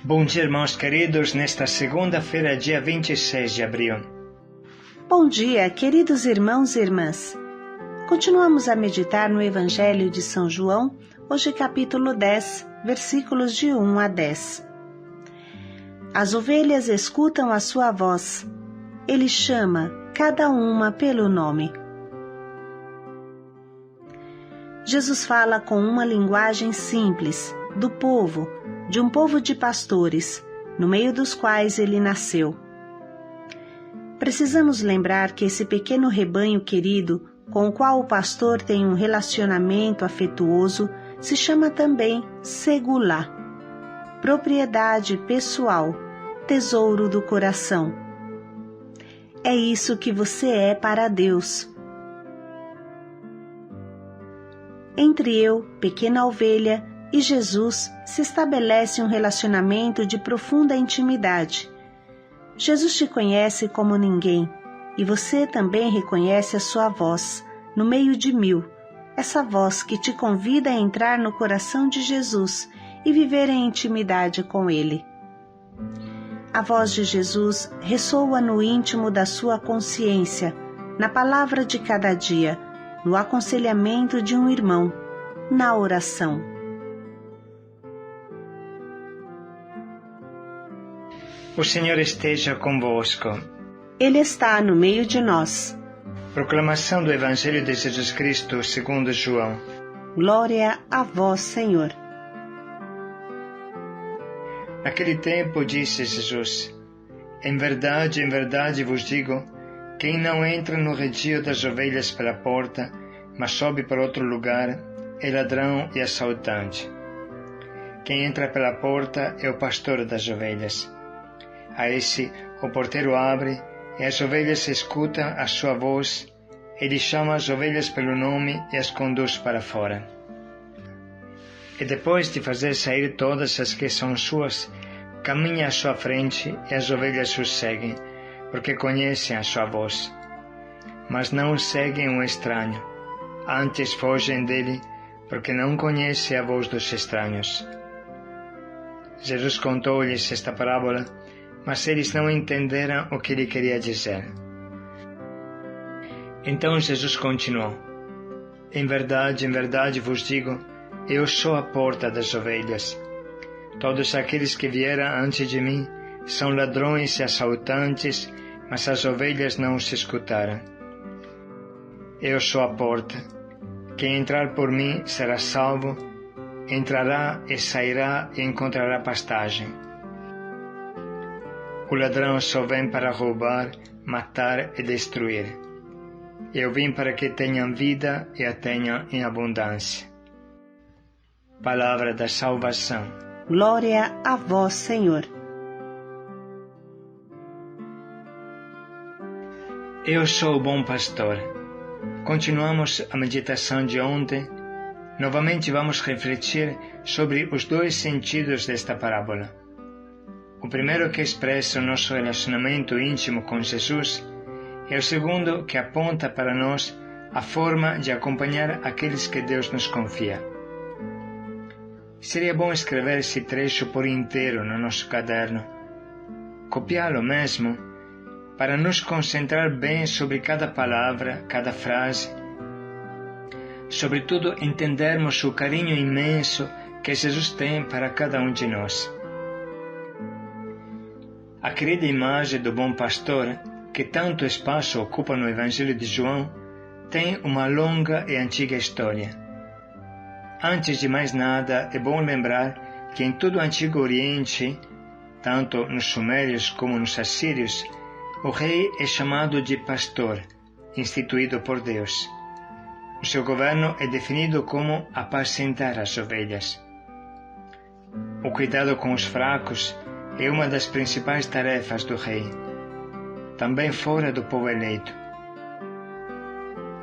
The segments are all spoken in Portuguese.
Bom dia, irmãos queridos, nesta segunda-feira, dia 26 de abril. Bom dia, queridos irmãos e irmãs. Continuamos a meditar no Evangelho de São João, hoje capítulo 10, versículos de 1 a 10. As ovelhas escutam a sua voz. Ele chama cada uma pelo nome. Jesus fala com uma linguagem simples, do povo, de um povo de pastores, no meio dos quais ele nasceu. Precisamos lembrar que esse pequeno rebanho querido, com o qual o pastor tem um relacionamento afetuoso, se chama também segulá, propriedade pessoal, tesouro do coração. É isso que você é para Deus. Entre eu, pequena ovelha, e Jesus se estabelece um relacionamento de profunda intimidade. Jesus te conhece como ninguém, e você também reconhece a sua voz, no meio de mil, essa voz que te convida a entrar no coração de Jesus e viver em intimidade com Ele. A voz de Jesus ressoa no íntimo da sua consciência, na palavra de cada dia, no aconselhamento de um irmão, na oração. O Senhor esteja convosco. Ele está no meio de nós. Proclamação do Evangelho de Jesus Cristo segundo João. Glória a vós, Senhor. Naquele tempo disse Jesus: em verdade vos digo, quem não entra no redil das ovelhas pela porta, mas sobe para outro lugar, é ladrão e assaltante. Quem entra pela porta é o pastor das ovelhas. A esse o porteiro abre, e as ovelhas escutam a sua voz. Ele chama as ovelhas pelo nome e as conduz para fora. E depois de fazer sair todas as que são suas, caminha à sua frente e as ovelhas o seguem, porque conhecem a sua voz. Mas não seguem um estranho, antes fogem dele, porque não conhecem a voz dos estranhos. Jesus contou-lhes esta parábola, mas eles não entenderam o que ele queria dizer. Então Jesus continuou: em verdade vos digo, eu sou a porta das ovelhas. Todos aqueles que vieram antes de mim são ladrões e assaltantes, mas as ovelhas não os escutaram. Eu sou a porta. Quem entrar por mim será salvo, entrará e sairá e encontrará pastagem. O ladrão só vem para roubar, matar e destruir. Eu vim para que tenham vida e a tenham em abundância. Palavra da salvação. Glória a vós, Senhor. Eu sou o bom pastor. Continuamos a meditação de ontem. Novamente vamos refletir sobre os dois sentidos desta parábola. O primeiro que expressa o nosso relacionamento íntimo com Jesus e o segundo que aponta para nós a forma de acompanhar aqueles que Deus nos confia. Seria bom escrever esse trecho por inteiro no nosso caderno, copiá-lo mesmo, para nos concentrar bem sobre cada palavra, cada frase, sobretudo entendermos o carinho imenso que Jesus tem para cada um de nós. A querida imagem do bom pastor, que tanto espaço ocupa no Evangelho de João, tem uma longa e antiga história. Antes de mais nada, é bom lembrar que em todo o Antigo Oriente, tanto nos sumérios como nos assírios, o rei é chamado de pastor, instituído por Deus. O seu governo é definido como apacentar as ovelhas. O cuidado com os fracos é uma das principais tarefas do rei, também fora do povo eleito.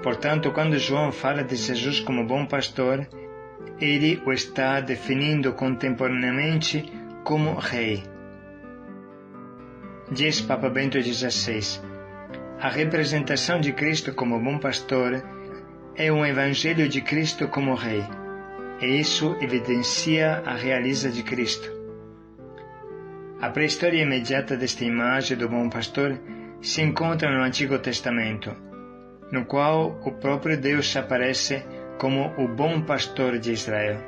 Portanto, quando João fala de Jesus como bom pastor, ele o está definindo contemporaneamente como rei. Diz Papa Bento XVI: a representação de Cristo como bom pastor é um evangelho de Cristo como rei, e isso evidencia a realeza de Cristo. A pré-história imediata desta imagem do bom pastor se encontra no Antigo Testamento, no qual o próprio Deus aparece como o bom pastor de Israel,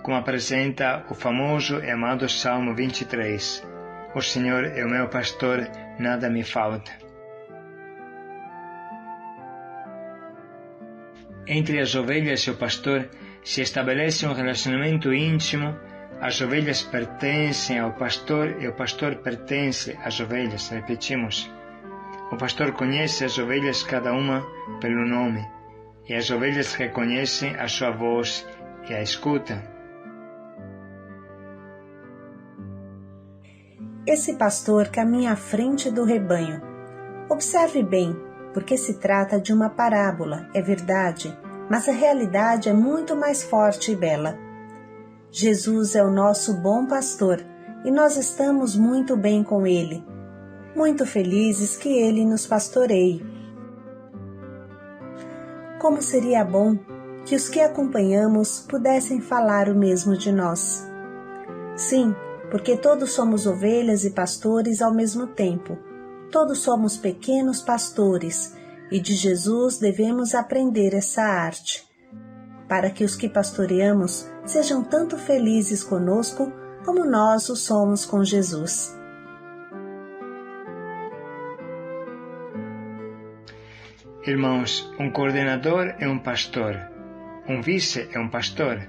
como apresenta o famoso e amado Salmo 23. O Senhor é o meu pastor, nada me falta. Entre as ovelhas e o pastor se estabelece um relacionamento íntimo. As ovelhas pertencem ao pastor e o pastor pertence às ovelhas. Repetimos. O pastor conhece as ovelhas cada uma pelo nome, e as ovelhas reconhecem a sua voz e a escutam. Esse pastor caminha à frente do rebanho. Observe bem, porque se trata de uma parábola, é verdade, mas a realidade é muito mais forte e bela. Jesus é o nosso bom pastor e nós estamos muito bem com Ele, muito felizes que Ele nos pastoreie. Como seria bom que os que acompanhamos pudessem falar o mesmo de nós. Sim, porque todos somos ovelhas e pastores ao mesmo tempo. Todos somos pequenos pastores e de Jesus devemos aprender essa arte, para que os que pastoreamos sejam tanto felizes conosco como nós o somos com Jesus. Irmãos, um coordenador é um pastor, um vice é um pastor,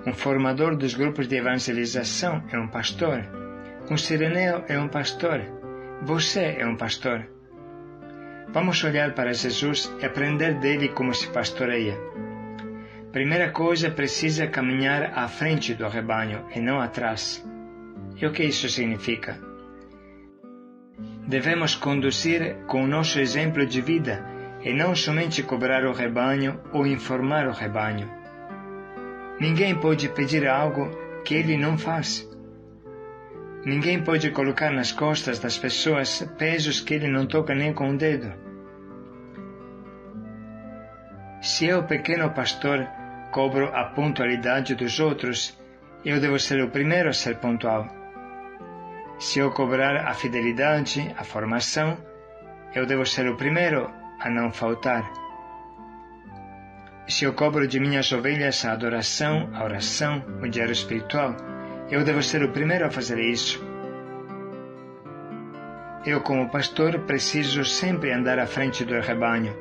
um formador dos grupos de evangelização é um pastor, um sireneu é um pastor, você é um pastor. Vamos olhar para Jesus e aprender dele como se pastoreia. Primeira coisa, precisa caminhar à frente do rebanho e não atrás. E o que isso significa? Devemos conduzir com o nosso exemplo de vida e não somente cobrar o rebanho ou informar o rebanho. Ninguém pode pedir algo que ele não faz. Ninguém pode colocar nas costas das pessoas pesos que ele não toca nem com o dedo. Se eu, pequeno pastor, cobro a pontualidade dos outros, eu devo ser o primeiro a ser pontual. Se eu cobrar a fidelidade, a formação, eu devo ser o primeiro a não faltar. Se eu cobro de minhas ovelhas a adoração, a oração, o diário espiritual, eu devo ser o primeiro a fazer isso. Eu, como pastor, preciso sempre andar à frente do rebanho,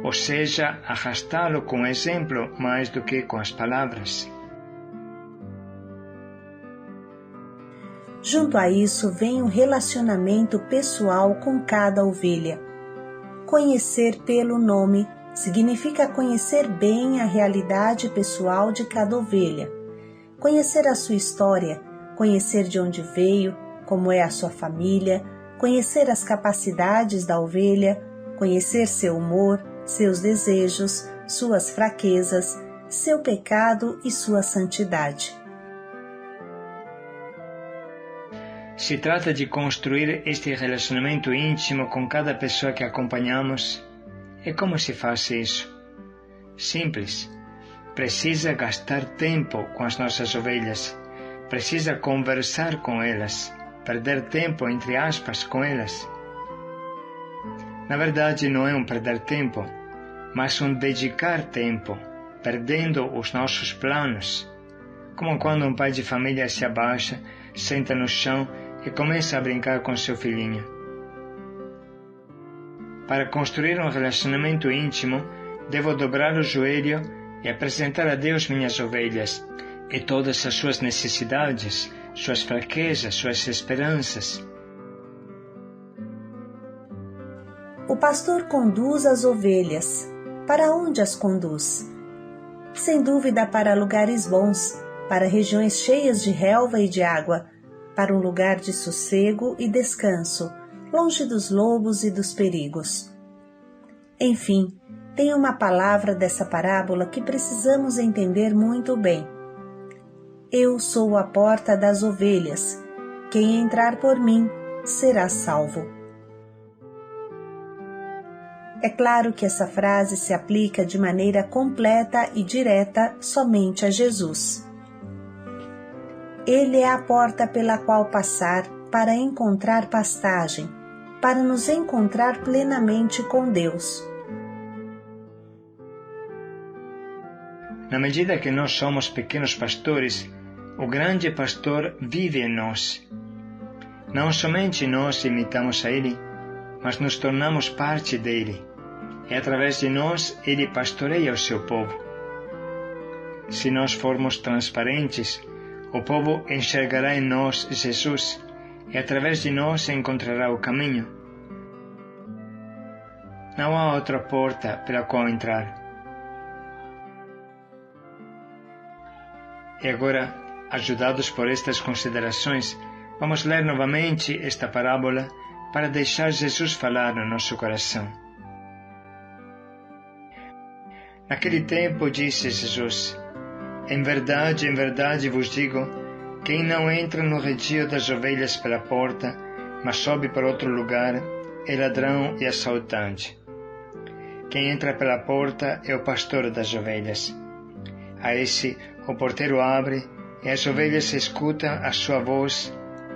ou seja, arrastá-lo com o exemplo mais do que com as palavras. Junto a isso vem um relacionamento pessoal com cada ovelha. Conhecer pelo nome significa conhecer bem a realidade pessoal de cada ovelha, conhecer a sua história, conhecer de onde veio, como é a sua família, conhecer as capacidades da ovelha, conhecer seu humor, seus desejos, suas fraquezas, seu pecado e sua santidade. Se trata de construir este relacionamento íntimo com cada pessoa que acompanhamos. E como se faz isso? Simples. Precisa gastar tempo com as nossas ovelhas. Precisa conversar com elas. Perder tempo, entre aspas, com elas. Na verdade, não é um perder tempo, mas um dedicar tempo, perdendo os nossos planos. Como quando um pai de família se abaixa, senta no chão e começa a brincar com seu filhinho. Para construir um relacionamento íntimo, devo dobrar o joelho e apresentar a Deus minhas ovelhas e todas as suas necessidades, suas fraquezas, suas esperanças. O pastor conduz as ovelhas. Para onde as conduz? Sem dúvida para lugares bons, para regiões cheias de relva e de água, para um lugar de sossego e descanso, longe dos lobos e dos perigos. Enfim, tem uma palavra dessa parábola que precisamos entender muito bem. Eu sou a porta das ovelhas. Quem entrar por mim será salvo. É claro que essa frase se aplica de maneira completa e direta somente a Jesus. Ele é a porta pela qual passar para encontrar pastagem, para nos encontrar plenamente com Deus. Na medida que nós somos pequenos pastores, o grande pastor vive em nós. Não somente nós imitamos a Ele, mas nos tornamos parte dele, e através de nós Ele pastoreia o seu povo. Se nós formos transparentes, o povo enxergará em nós Jesus, e através de nós encontrará o caminho. Não há outra porta pela qual entrar. E agora, ajudados por estas considerações, vamos ler novamente esta parábola para deixar Jesus falar no nosso coração. Naquele tempo disse Jesus: em verdade vos digo, quem não entra no redil das ovelhas pela porta, mas sobe para outro lugar, é ladrão e assaltante. Quem entra pela porta é o pastor das ovelhas. A esse o porteiro abre, e as ovelhas escutam a sua voz.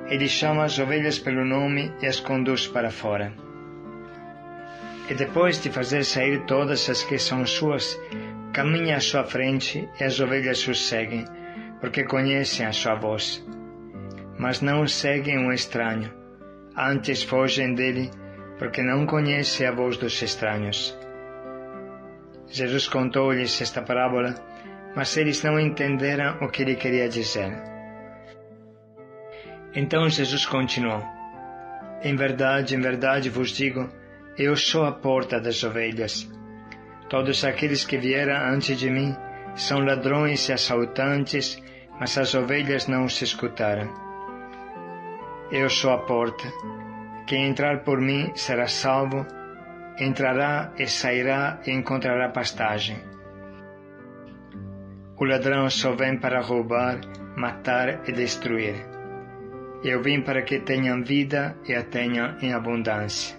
Ele chama as ovelhas pelo nome e as conduz para fora. E depois de fazer sair todas as que são suas, caminha à sua frente e as ovelhas o seguem, porque conhecem a sua voz. Mas não seguem um estranho, antes fogem dele, porque não conhecem a voz dos estranhos. Jesus contou-lhes esta parábola, mas eles não entenderam o que ele queria dizer. Então Jesus continuou: em verdade vos digo, eu sou a porta das ovelhas. Todos aqueles que vieram antes de mim são ladrões e assaltantes, mas as ovelhas não os escutaram. Eu sou a porta. Quem entrar por mim será salvo, entrará e sairá e encontrará pastagem. O ladrão só vem para roubar, matar e destruir. Eu vim para que tenham vida e a tenham em abundância.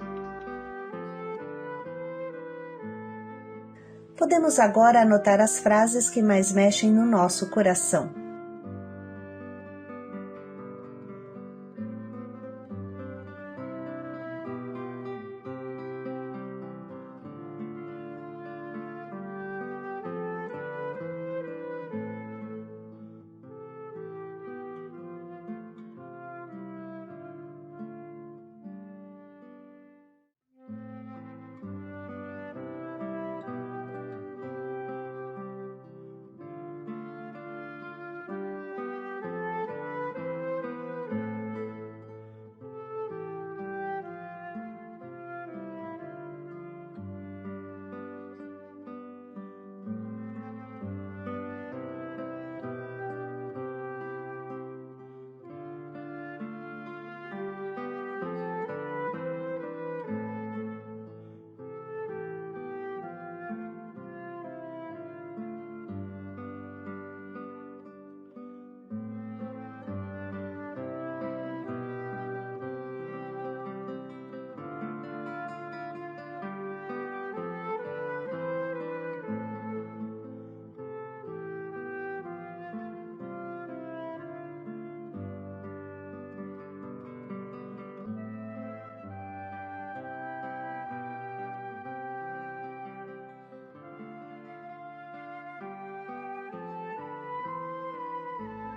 Podemos agora anotar as frases que mais mexem no nosso coração.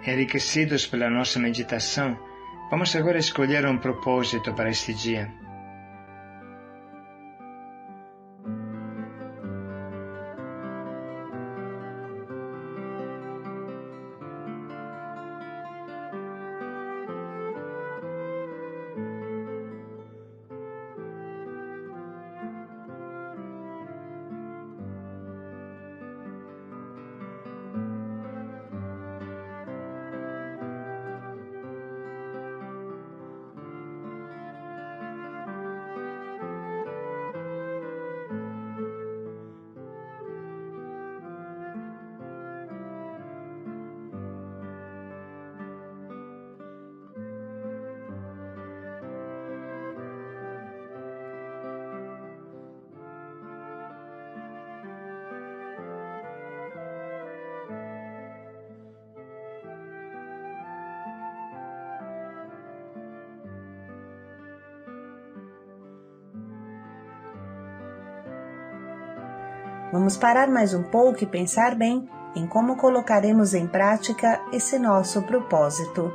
Enriquecidos pela nossa meditação, vamos agora escolher um propósito para este dia. Vamos parar mais um pouco e pensar bem em como colocaremos em prática esse nosso propósito.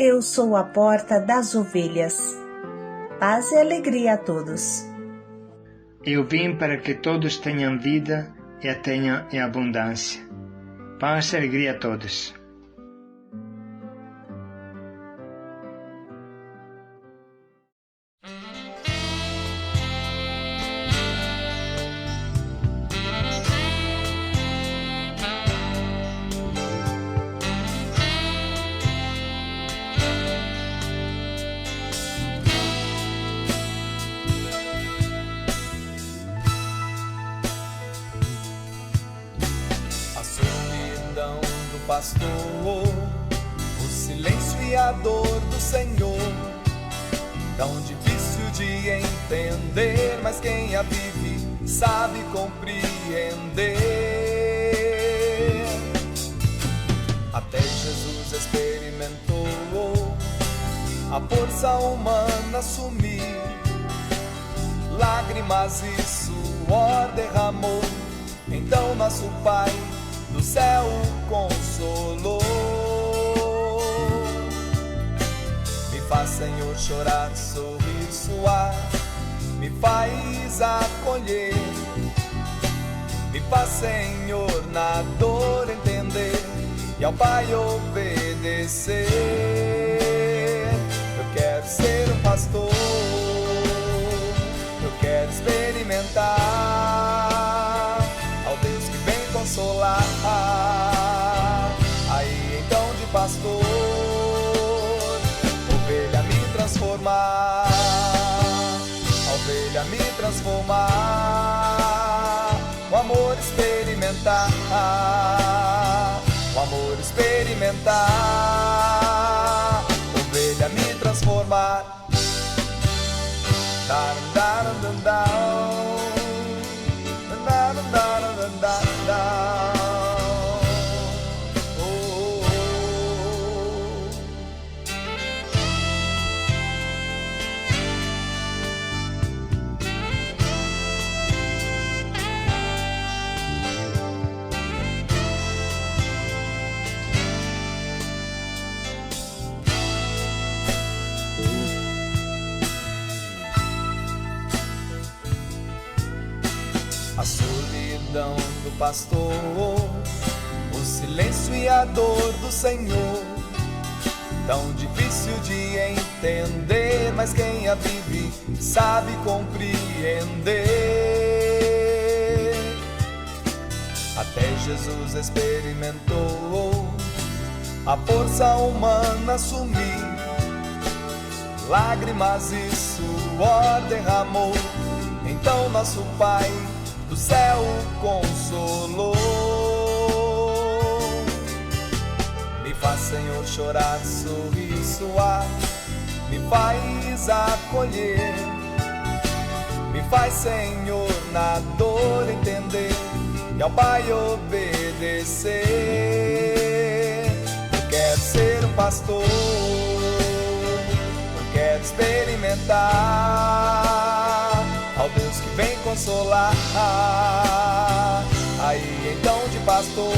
Eu sou a porta das ovelhas. Paz e alegria a todos. Eu vim para que todos tenham vida e a tenham em abundância. Paz e alegria a todos. Pastor, o silêncio e a dor do Senhor, tão difícil de entender, mas quem a vive sabe compreender. Até Jesus experimentou a força humana sumir, lágrimas e suor derramou, então nosso Pai do céu o consolou. Me faz, Senhor, chorar, sorrir, suar, me faz acolher. Me faz, Senhor, na dor entender e ao Pai obedecer. Eu quero ser um pastor, eu quero experimentar ao Deus que vem consolar. Aí então de pastor, ovelha me transformar, a ovelha me transformar, o amor experimentar, o amor experimentar, ovelha me transformar. A solidão do pastor, o silêncio e a dor do Senhor, tão difícil de entender, mas quem a vive sabe compreender. Até Jesus experimentou a força humana sumir, lágrimas e suor derramou, então nosso Pai do céu o consolou. Me faz, Senhor, chorar, sorrir, suar, me faz acolher. Me faz, Senhor, na dor entender e ao Pai obedecer. Eu quero ser um pastor, eu quero experimentar ao Deus que vem consolar. Aí então de pastor,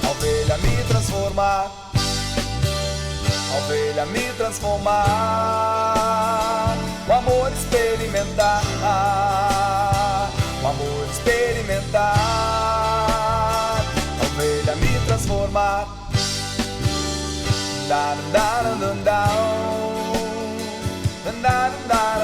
a ovelha me transformar, a ovelha me transformar, o amor experimentar, o amor experimentar, a ovelha me transformar. Da da da da da da da da